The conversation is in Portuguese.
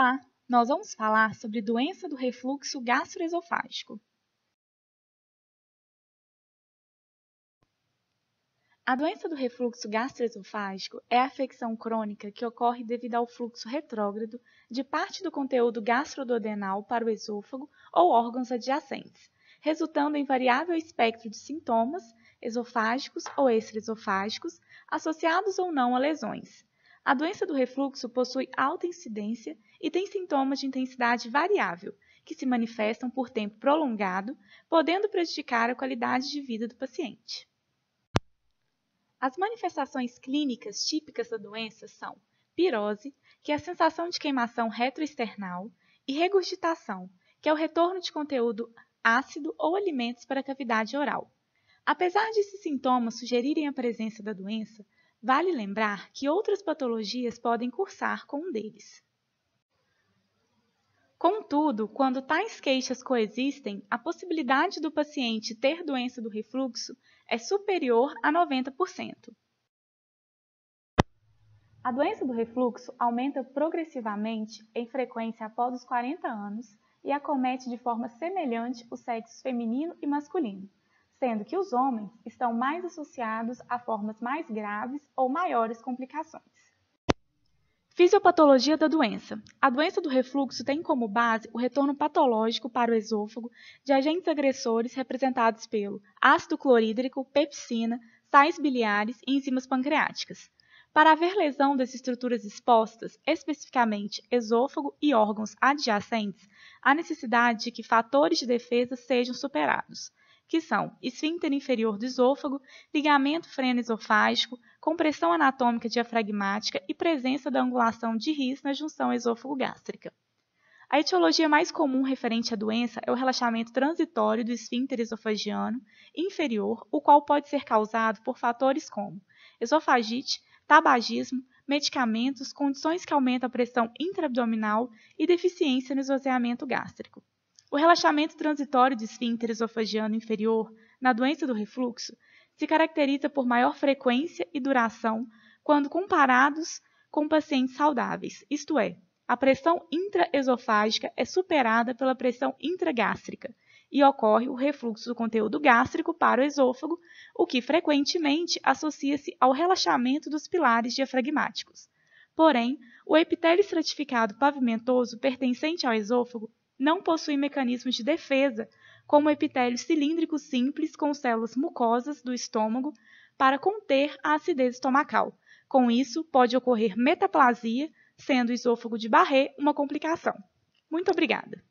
Olá! Nós vamos falar sobre doença do refluxo gastroesofágico. A doença do refluxo gastroesofágico é a afecção crônica que ocorre devido ao fluxo retrógrado de parte do conteúdo gastroduodenal para o esôfago ou órgãos adjacentes, resultando em variável espectro de sintomas esofágicos ou extraesofágicos, associados ou não a lesões. A doença do refluxo possui alta incidência e tem sintomas de intensidade variável, que se manifestam por tempo prolongado, podendo prejudicar a qualidade de vida do paciente. As manifestações clínicas típicas da doença são pirose, que é a sensação de queimação retroesternal, e regurgitação, que é o retorno de conteúdo ácido ou alimentos para a cavidade oral. Apesar de esses sintomas sugerirem a presença da doença, vale lembrar que outras patologias podem cursar com um deles. Contudo, quando tais queixas coexistem, a possibilidade do paciente ter doença do refluxo é superior a 90%. A doença do refluxo aumenta progressivamente em frequência após os 40 anos e acomete de forma semelhante os sexos feminino e masculino, sendo que os homens estão mais associados a formas mais graves ou maiores complicações. Fisiopatologia da doença. A doença do refluxo tem como base o retorno patológico para o esôfago de agentes agressores representados pelo ácido clorídrico, pepsina, sais biliares e enzimas pancreáticas. Para haver lesão das estruturas expostas, especificamente esôfago e órgãos adjacentes, há necessidade de que fatores de defesa sejam superados, que são esfíncter inferior do esôfago, ligamento freno-esofágico, compressão anatômica diafragmática e presença da angulação de His na junção esôfago-gástrica. A etiologia mais comum referente à doença é o relaxamento transitório do esfíncter esofagiano inferior, o qual pode ser causado por fatores como esofagite, tabagismo, medicamentos, condições que aumentam a pressão intraabdominal e deficiência no esvaziamento gástrico. O relaxamento transitório do esfíncter esofagiano inferior na doença do refluxo se caracteriza por maior frequência e duração quando comparados com pacientes saudáveis, isto é, a pressão intraesofágica é superada pela pressão intragástrica e ocorre o refluxo do conteúdo gástrico para o esôfago, o que frequentemente associa-se ao relaxamento dos pilares diafragmáticos. Porém, o epitélio estratificado pavimentoso pertencente ao esôfago não possui mecanismos de defesa, como o epitélio cilíndrico simples com células mucosas do estômago para conter a acidez estomacal. Com isso, pode ocorrer metaplasia, sendo o esôfago de Barré uma complicação. Muito obrigada!